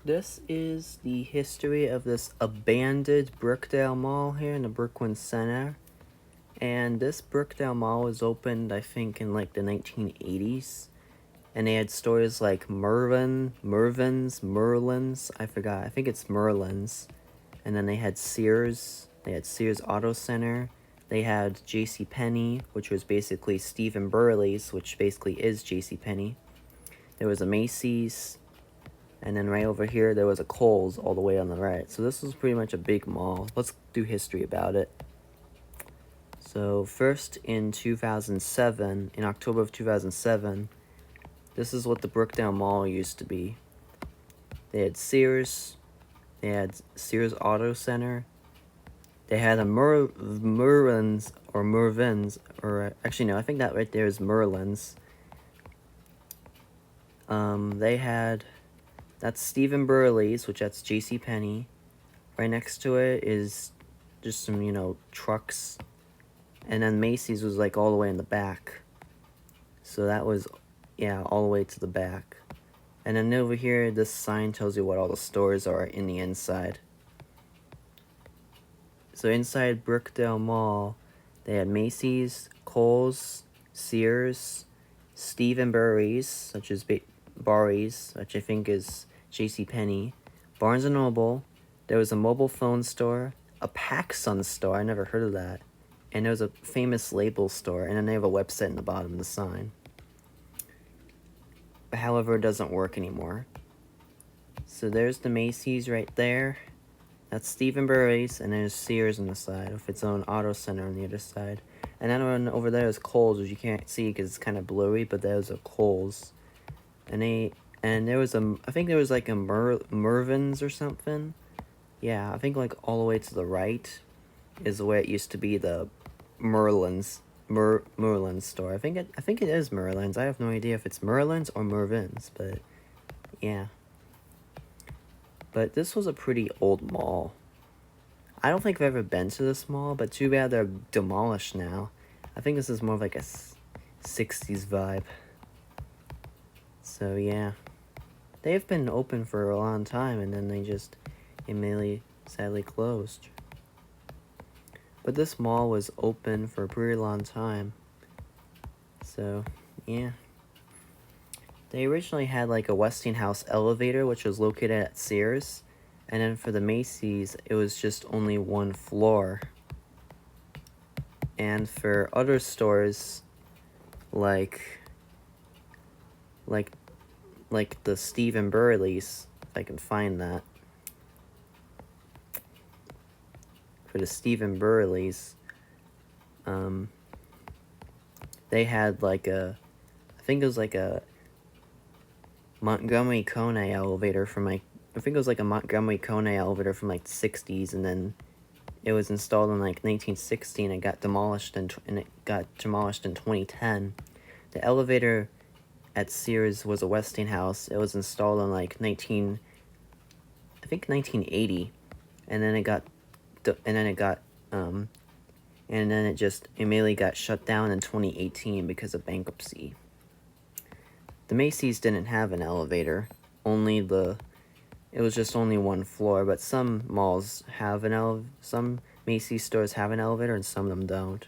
This is the history of this abandoned Brookdale Mall here in the Brooklyn Center. And this Brookdale Mall was opened, I think, in like the 1980s. And they had stores like Merlin's, I forgot, I think it's Merlin's. And then they had Sears, they had Sears Auto Center. They had J.C. Penney, which was basically Stephen Burley's, which basically is J.C. Penney. There was a Macy's, and then right over here, there was a Kohl's all the way on the right. So this was pretty much a big mall. Let's do history about it. So first in 2007, in October of 2007, this is what the Brookdale Mall used to be. They had Sears, they had Sears Auto Center, they had a Merlin's, or actually no, I think that right there is Merlin's. They had, that's Stephen Burley's, which that's J.C. Penney. Right next to it is just some, trucks. And then Macy's was like all the way in the back. So that was, yeah, all the way to the back. And then over here, this sign tells you what all the stores are in the inside. So inside Brookdale Mall, they had Macy's, Kohl's, Sears, Steve & Burry's, such as Barry's, which I think is J.C. Penney, Barnes & Noble. There was a mobile phone store, a PacSun store, I never heard of that, and there was a famous label store, and then they have a website in the bottom of the sign. However, it doesn't work anymore. So there's the Macy's right there. That's Steve & Burry's, and there's Sears on the side, with its own auto center on the other side. And then over there is Kohl's, which you can't see because it's kind of blurry, but there's a Kohl's. And there was I think there was like a Mervin's or something. Yeah, I think like all the way to the right is the way it used to be the Merlin's store. I think it is Merlin's. I have no idea if it's Merlin's or Mervin's, but yeah. But this was a pretty old mall. I don't think I've ever been to this mall, but too bad they're demolished now. I think this is more of like a 60s vibe. So yeah. They've been open for a long time, and then they just immediately, sadly, closed. But this mall was open for a pretty long time. So, yeah. They originally had like a Westinghouse elevator, which was located at Sears. And then for the Macy's, it was just only one floor. And for other stores, like the Steve & Burley's, if I can find that. For the Steve & Burley's, they had like I think it was like a Montgomery Kone elevator from like, I think it was like a Montgomery Kone elevator from like the 60s, and then it was installed in like 1960, and it got demolished in 2010. The elevator at Sears was a Westinghouse. It was installed in like 1980, and then it just immediately got shut down in 2018 because of bankruptcy. The Macy's didn't have an elevator. It was just only one floor, but some malls have some Macy's stores have an elevator and some of them don't.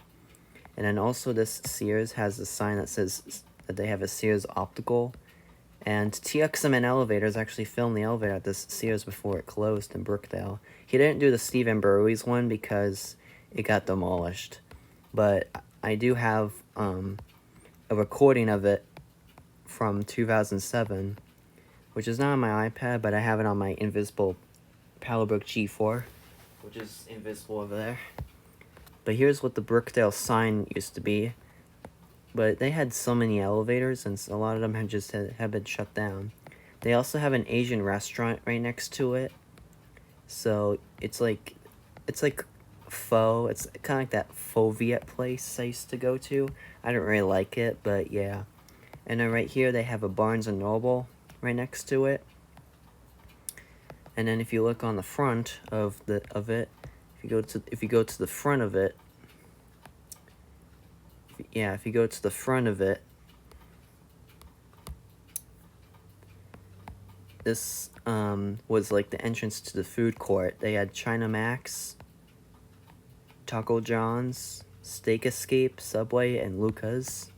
And then also this Sears has a sign that says that they have a Sears Optical. And TXMN Elevators actually filmed the elevator at this Sears before it closed in Brookdale. He didn't do the Steve & Burley's one because it got demolished. But I do have a recording of it from 2007, which is not on my iPad, but I have it on my invisible Palabrooke G4, which is invisible over there. But here's what the Brookdale sign used to be. But they had so many elevators, and a lot of them have been shut down. They also have an Asian restaurant right next to it. So it's like pho. It's kind of like that Pho Viet place I used to go to. I don't really like it, but yeah. And then right here they have a Barnes & Noble right next to it. And then if you look on the front of it, if you go to the front of it, if you go to the front of it, This was like the entrance to the food court. They had China Max, Taco John's, Steak Escape, Subway, and Luca's.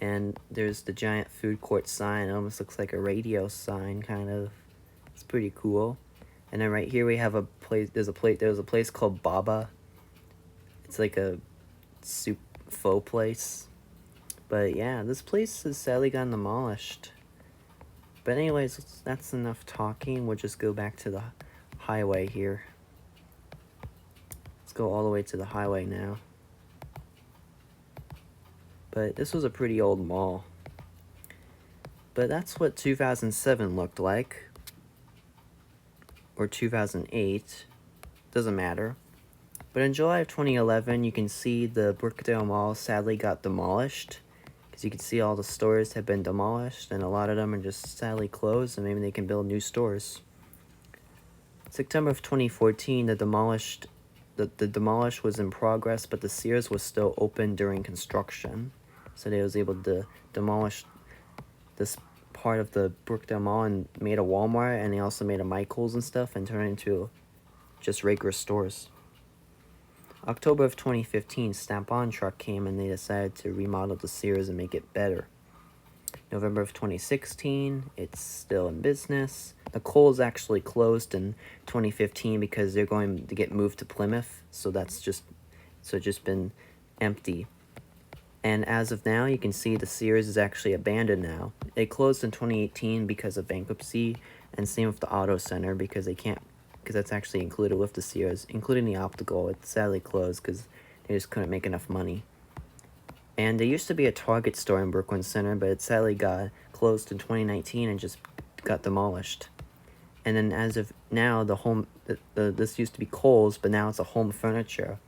And there's the giant food court sign. It almost looks like a radio sign, kind of. It's pretty cool. And then right here we have a place. There's a place called Baba. It's like a soup faux place. But yeah, this place has sadly gotten demolished. But anyways, that's enough talking. We'll just go back to the highway here. Let's go all the way to the highway now. But this was a pretty old mall. But that's what 2007 looked like. Or 2008. Doesn't matter. But in July of 2011, you can see the Brookdale Mall sadly got demolished. Because you can see all the stores have been demolished, and a lot of them are just sadly closed, and maybe they can build new stores. September of 2014, the demolish was in progress, but the Sears was still open during construction. So they was able to demolish this part of the Brookdale Mall and made a Walmart, and they also made a Michael's and stuff, and turned it into just regular stores. October of 2015, Snap-on truck came and they decided to remodel the Sears and make it better. November of 2016, it's still in business. The Kohl's actually closed in 2015 because they're going to get moved to Plymouth, so it's just been empty. And as of now, you can see the Sears is actually abandoned now. It closed in 2018 because of bankruptcy, and same with the Auto Center because that's actually included with the Sears, including the optical. It sadly closed because they just couldn't make enough money. And there used to be a Target store in Brooklyn Center, but it sadly got closed in 2019 and just got demolished. And then as of now, this used to be Kohl's, but now it's a home furniture.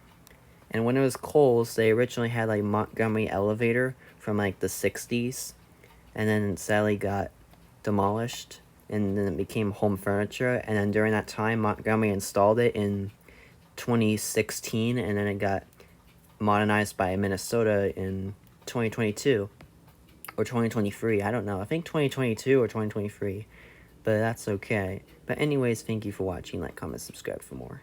And when it was Kohl's, they originally had like Montgomery elevator from like the 60s, and then it sadly got demolished, and then it became home furniture. And then during that time, Montgomery installed it in 2016, and then it got modernized by Minnesota in 2022 or 2023. I don't know. I think 2022 or 2023, but that's okay. But anyways, thank you for watching. Like, comment, subscribe for more.